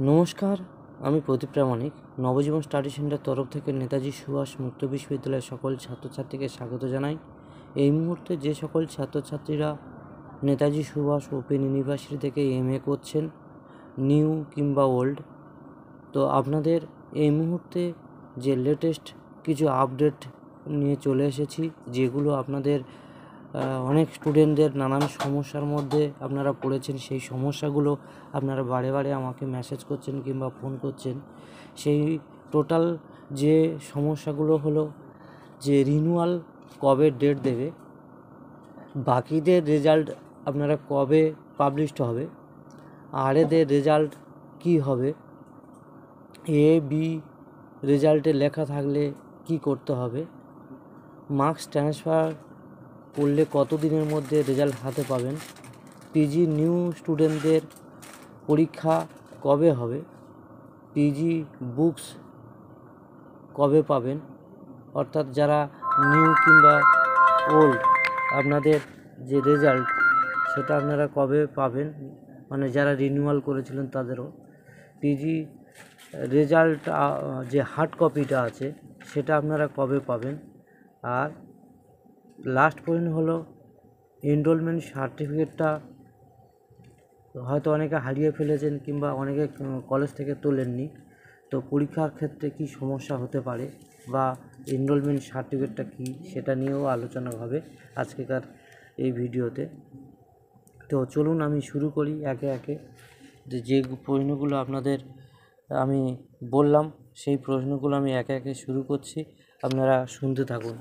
নমস্কার, আমি প্রদীপ প্রামাণিক। নবজীবন study centre তরফ থেকে নেতাজি সুভাষ মুক্ত বিশ্ববিদ্যালয়ের সকল ছাত্রছাত্রীকে স্বাগত জানাই। এই মুহূর্তে যে সকল ছাত্রছাত্রীরা নেতাজি সুভাষ ওপেন ইউনিভার্সিটি থেকে MA করছেন, নিউ কিংবা ওল্ড, তো আপনাদের এই মুহূর্তে যে লেটেস্ট কিছু আপডেট নিয়ে চলে এসেছি, যেগুলো আপনাদের অনেক স্টুডেন্টদের নানান সমস্যার মধ্যে আপনারা পড়েছেন। সেই সমস্যাগুলো আপনারা বারে বারে আমাকে মেসেজ করছেন কিংবা ফোন করছেন। সেই টোটাল যে সমস্যাগুলো হলো যে রিনিউয়াল কবে ডেট দেবে, বাকিদের রেজাল্ট আপনারা কবে পাবলিশড হবে, আর এদের রেজাল্ট কী হবে, A-B রেজাল্টে লেখা থাকলে কি করতে হবে, মার্কস ট্রান্সফার করলে কত দিনের মধ্যে রেজাল্ট হাতে পাবেন, পিজি নিউ স্টুডেন্টদের পরীক্ষা কবে হবে, পিজি বুকস কবে পাবেন, অর্থাৎ যারা নিউ কিংবা ওল্ড আপনাদের যে রেজাল্ট সেটা আপনারা কবে পাবেন, মানে যারা রিনিউয়াল করেছিলেন তাদেরও পিজি রেজাল্ট যে হার্ড কপিটা আছে সেটা আপনারা কবে পাবেন। আর লাস্ট পয়েন্ট হলো এনরোলমেন্ট সার্টিফিকেটটা হয়তো অনেকে হারিয়ে ফেলেছেন কিংবা অনেকে কলেজ থেকে তোলেননি, তো পরীক্ষার ক্ষেত্রে কি সমস্যা হতে পারে বা এনরোলমেন্ট সার্টিফিকেটটা কী সেটা নিয়েও আলোচনা হবে আজকেকার এই ভিডিওতে। তো চলুন আমি শুরু করি একে একে। যে প্রশ্নগুলো আপনাদের আমি বললাম সেই প্রশ্নগুলো আমি একে একে শুরু করছি, আপনারা শুনতে থাকুন।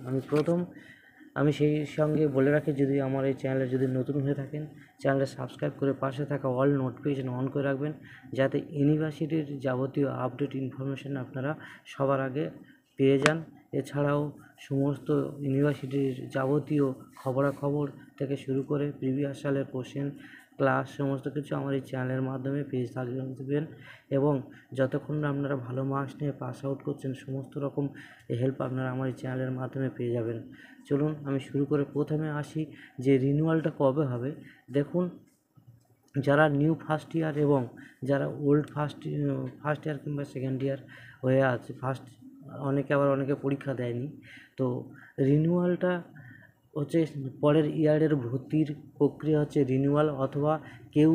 আমি সেই সঙ্গে বলে রাখি, যদি আমার এই চ্যানেলে যদি নতুন হয়ে থাকেন, চ্যানেলটা সাবস্ক্রাইব করে পাশে থাকা অল নোটিফিকেশন অন করে রাখবেন, যাতে ইউনিভার্সিটির যাবতীয় আপডেট ইনফরমেশান আপনারা সবার আগে পেয়ে যান। এছাড়াও সমস্ত ইউনিভার্সিটির যাবতীয় খবরাখবর থেকে শুরু করে প্রিভিয়াস সালের কোশ্চেন, ক্লাস, সমস্ত কিছু আমার এই চ্যানেলের মাধ্যমে পেয়ে থাকবেন। এবং যতক্ষণ না আপনারা ভালো মার্কস নিয়ে পাস আউট করছেন, সমস্ত রকম হেল্প আপনারা আমার এই চ্যানেলের মাধ্যমে পেয়ে যাবেন। চলুন আমি শুরু করে প্রথমে আসি যে রিনিউয়ালটা কবে হবে। দেখুন, যারা নিউ ফার্স্ট ইয়ার এবং যারা ওল্ড ফার্স্ট ইয়ার কিংবা সেকেন্ড ইয়ার হয়ে আছে, অনেকে পরীক্ষা দেয়নি, তো রিনিউয়ালটা হচ্ছে পরের ইয়ারের ভর্তির প্রক্রিয়া হচ্ছে রিনিউয়াল, অথবা কেউ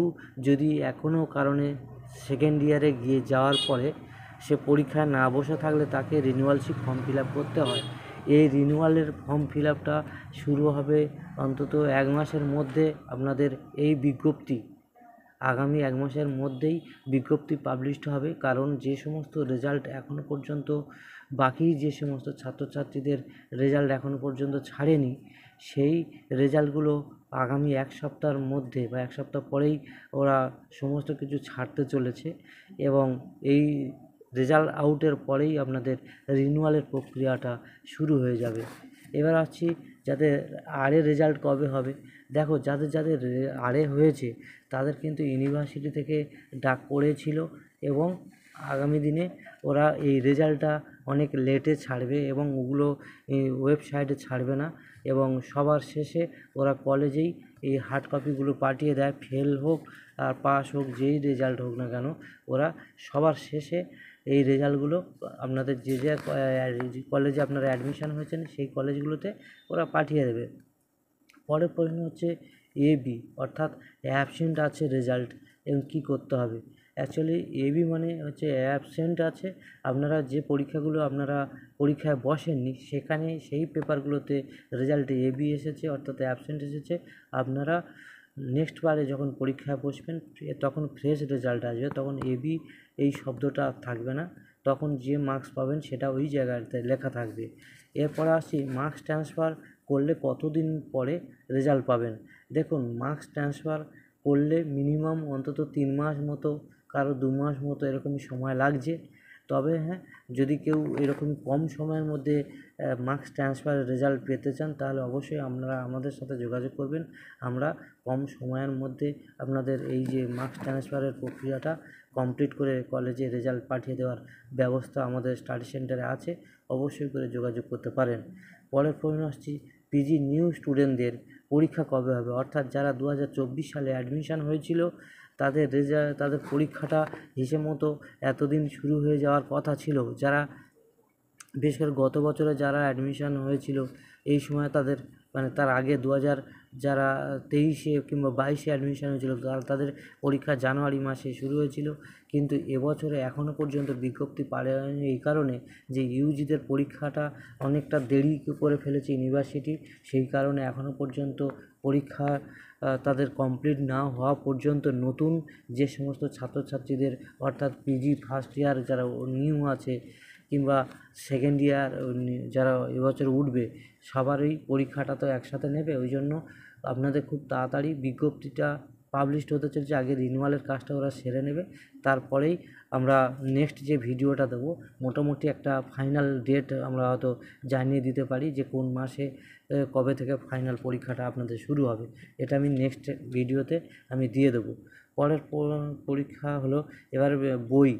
যদি এখনও কারণে সেকেন্ড ইয়ারে যাওয়ার পরে সে পরীক্ষায় না বসে থাকলে তাকে রিনিউয়ালশিপ ফর্ম ফিল আপ করতে হয়। এই রিনিউয়ালের ফর্ম ফিল আপটা শুরু হবে অন্তত 1 মাসের মধ্যে। আপনাদের এই বিজ্ঞপ্তি আগামী 1 মাসের মধ্যেই বিজ্ঞপ্তি পাবলিশড হবে, কারণ যে সমস্ত রেজাল্ট এখনও পর্যন্ত বাকি যে সমস্ত ছাত্রছাত্রীদের রেজাল্ট এখনও পর্যন্ত ছাড়েনি, সেই রেজাল্টগুলো আগামী 1 সপ্তাহের মধ্যে বা 1 সপ্তাহ পরেই ওরা সমস্ত কিছু ছাড়তে চলেছে, এবং এই রেজাল্ট আউটের পরেই আপনাদের রিনিউয়ালের প্রক্রিয়াটা শুরু হয়ে যাবে। এবার আসছি যাদের আরে রেজাল্ট কবে হবে। দেখো, যাদের আরে হয়েছে তাদের কিন্তু ইউনিভার্সিটি থেকে ডাক পড়েছিল, এবং আগামী দিনে ওরা এই রেজাল্টটা অনেক লেটে ছাড়বে এবং ওগুলো ওয়েবসাইটে ছাড়বে না, এবং সবার শেষে ওরা কলেজেই এই হার্ড কপিগুলো পাঠিয়ে দেয়। ফেল হোক আর পাস হোক, যেই রেজাল্ট হোক না কেন, ওরা সবার শেষে এই রেজাল্টগুলো আপনাদের যে কলেজে আপনারা অ্যাডমিশান হয়েছেন সেই কলেজগুলোতে ওরা পাঠিয়ে দেবে। পরের প্রশ্ন হচ্ছে AB, অর্থাৎ অ্যাবসেন্ট আছে রেজাল্ট, এবং কী করতে হবে। অ্যাকচুয়ালি AB মানে হচ্ছে অ্যাবসেন্ট আছে, আপনারা যে পরীক্ষাগুলো আপনারা পরীক্ষায় বসেননি সেখানে সেই পেপারগুলোতে রেজাল্টে AB এসেছে, অর্থাৎ অ্যাবসেন্ট এসেছে। আপনারা নেক্সট বারে যখন পরীক্ষায় বসবেন তখন ফ্রেশ রেজাল্ট আসবে, তখন AB এই শব্দটা থাকবে না, তখন যে মার্কস পাবেন সেটা ওই জায়গাতে লেখা থাকবে। এরপরে আসি মার্কস ট্রান্সফার করলে কতদিন পরে রেজাল্ট পাবেন। দেখুন, মার্কস ট্রান্সফার করলে মিনিমাম অন্তত 3 মাস মতো, কারো 2 মাস মতো এরকমই সময় লাগছে। তবে হ্যাঁ, যদি কেউ এরকম কম সময়ের মধ্যে মার্কস ট্রান্সফারের রেজাল্ট পেতে চান তাহলে অবশ্যই আপনারা আমাদের সাথে যোগাযোগ করবেন। আমরা কম সময়ের মধ্যে আপনাদের এই যে মার্কস ট্রান্সফারের প্রক্রিয়াটা কমপ্লিট করে কলেজে রেজাল্ট পাঠিয়ে দেওয়ার ব্যবস্থা আমাদের স্টাডি সেন্টারে আছে, অবশ্যই করে যোগাযোগ করতে পারেন। পরের প্রশ্ন আসছি, পিজি নিউ স্টুডেন্টদের পরীক্ষা কবে হবে, অর্থাৎ যারা 2024 সালে অ্যাডমিশান হয়েছিল তাদের পরীক্ষাটা হিসেব মতো এতদিন শুরু হয়ে যাওয়ার কথা ছিল। যারা বিশেষ করে গত বছরে যারা অ্যাডমিশান হয়েছিল এই সময় তাদের তার আগে যারা 23-এ কিংবা 22-এ অ্যাডমিশান হয়েছিল তাদের পরীক্ষা জানুয়ারি মাসে শুরু হয়েছিল, কিন্তু এবছরে এখনও পর্যন্ত বিজ্ঞপ্তি পায়নি এই কারণে যে ইউজিদের পরীক্ষাটা অনেকটা দেরি করে ফেলেছে ইউনিভার্সিটি। সেই কারণে এখনও পর্যন্ত পরীক্ষা তাদের কমপ্লিট না হওয়া পর্যন্ত নতুন যে সমস্ত ছাত্রছাত্রীদের অর্থাৎ পিজি ফার্স্ট ইয়ার যারা নিউ আছে কিংবা সেকেন্ড ইয়ার যারা এবছর উঠবে সবারই পরীক্ষাটা তো একসাথে নেবে। ওই জন্য আপনাদের খুব তাড়াতাড়ি বিজ্ঞপ্তিটা পাবলিশড হতে চলছে। আগে রিনিউয়ালের কাজটা ওরা সেরে নেবে, তারপরেই আমরা নেক্সট যে ভিডিওটা দেবো মোটামুটি একটা ফাইনাল ডেট আমরা হয়তো জানিয়ে দিতে পারি যে কোন মাসে কবে থেকে ফাইনাল পরীক্ষাটা আপনাদের শুরু হবে। এটা আমি নেক্সট ভিডিওতে আমি দিয়ে দেবো। পরের পরীক্ষা হলো এবার বই।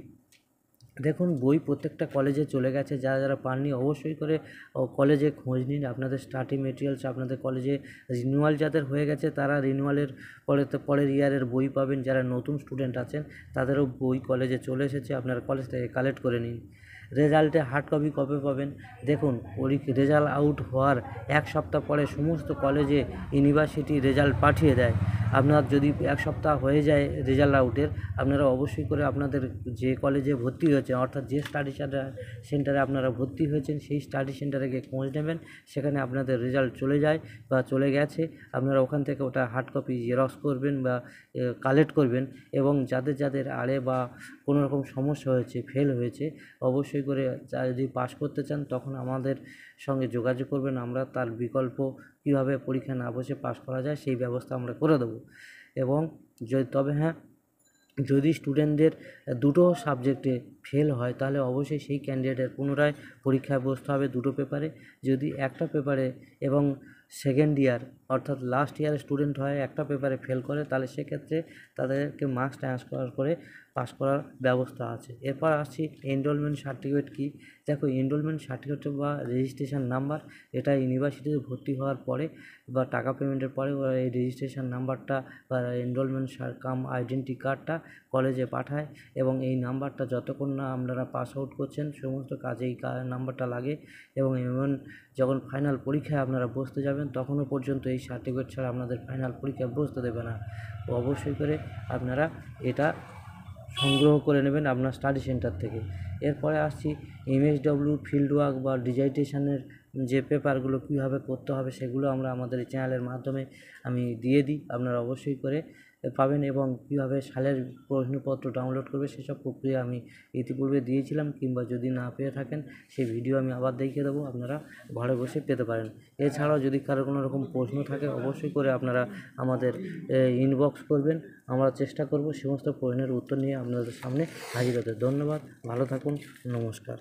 দেখুন, বই প্রত্যেকটা কলেজে চলে গেছে। যারা পাননি অবশ্যই করে কলেজে খোঁজ নিন। আপনাদের স্টাডি মেটেরিয়ালস আপনাদের কলেজে রিনিউয়াল যাদের হয়ে গেছে তারা রিনিউয়ালের পরের ইয়ারের বই পাবেন। যারা নতুন স্টুডেন্ট আছেন তাদেরও বই কলেজে চলে এসেছে, আপনারা কলেজ থেকে কালেক্ট করে নিন। রেজাল্টে হার্ড কপি কবে পাবেন? দেখুন, রেজাল্ট আউট হওয়ার এক সপ্তাহ পরে সমস্ত কলেজে ইউনিভার্সিটি রেজাল্ট পাঠিয়ে দেয়। আপনার যদি এক সপ্তাহ হয়ে যায় রেজাল্ট আউটের, আপনারা অবশ্যই করে আপনাদের যে কলেজে ভর্তি হয়েছে অর্থাৎ যে স্টাডি সেন্টারে আপনারা ভর্তি হয়েছেন সেই স্টাডি সেন্টারে গিয়ে খোঁজ নেবেন। সেখানে আপনাদের রেজাল্ট চলে যায় বা চলে গেছে, আপনারা ওখান থেকে ওটা হার্ড কপি জেরক্স করবেন বা কালেক্ট করবেন। এবং যাদের আরে বা কোনো রকম সমস্যা হয়েছে, ফেল হয়েছে, অবশ্যই করে যদি পাস করতে চান তখন আমাদের সঙ্গে যোগাযোগ করবেন। আমরা তার বিকল্প কীভাবে পরীক্ষা না বসে পাস করা যায় সেই ব্যবস্থা আমরা করে দেবো। এবং তবে হ্যাঁ, যদি স্টুডেন্টদের দুটো সাবজেক্টে ফেল হয় তাহলে অবশ্যই সেই ক্যান্ডিডেটের পুনরায় পরীক্ষায় বসতে হবে দুটো পেপারে। যদি একটা পেপারে এবং সেকেন্ড ইয়ার অর্থাৎ লাস্ট ইয়ারের স্টুডেন্ট হয় একটা পেপারে ফেল করে তাহলে সেক্ষেত্রে তাদেরকে মার্কস ট্রান্সফার করে পাস করার ব্যবস্থা আছে। এরপর আসছি এনরোলমেন্ট সার্টিফিকেট কী। দেখো, এনরোলমেন্ট সার্টিফিকেট বা রেজিস্ট্রেশন নাম্বার, এটা ইউনিভার্সিটিতে ভর্তি হওয়ার পরে বা টাকা পেমেন্টের পরে ওরা এই রেজিস্ট্রেশন নাম্বারটা বা এনরোলমেন্ট আইডেন্টি কার্ডটা কলেজে পাঠায় এবং এই নাম্বারটা যতক্ষণ না আপনারা পাস আউট করছেন সমস্ত কাজে এই নাম্বারটা লাগে। এবং যখন ফাইনাল পরীক্ষায় আপনারা বসতে যাবেন তখনও পর্যন্ত এই সার্টিফিকেট ছাড়া আপনাদের ফাইনাল পরীক্ষায় বসতে দেবে না। তো অবশ্যই করে আপনারা এটা সংগ্রহ করে নেবেন আপনার স্টাডি সেন্টার থেকে। এরপরে আসছি এমএসডব্লিউ ফিল্ড ওয়ার্ক বা ডিজার্টেশনের যে পেপারগুলো কীভাবে করতে হবে সেগুলো আমরা আমাদের এই চ্যানেলের মাধ্যমে আমি দিয়ে দিই, আপনারা অবশ্যই করে পাবেন। এবং কীভাবে সালের প্রশ্নপত্র ডাউনলোড করবে সেসব প্রক্রিয়া আমি ইতিপূর্বে দিয়েছিলাম, কিংবা যদি না পেয়ে থাকেন সেই ভিডিও আমি আবার দেখিয়ে দেবো, আপনারা ঘরে বসে পেতে পারেন। এছাড়াও যদি কারো কোনো রকম প্রশ্ন থাকে অবশ্যই করে আপনারা আমাদের ইনবক্স করবেন, আমরা চেষ্টা করব সমস্ত প্রশ্নের উত্তর নিয়ে আপনাদের সামনে হাজির হতে। ধন্যবাদ, ভালো থাকুন, নমস্কার।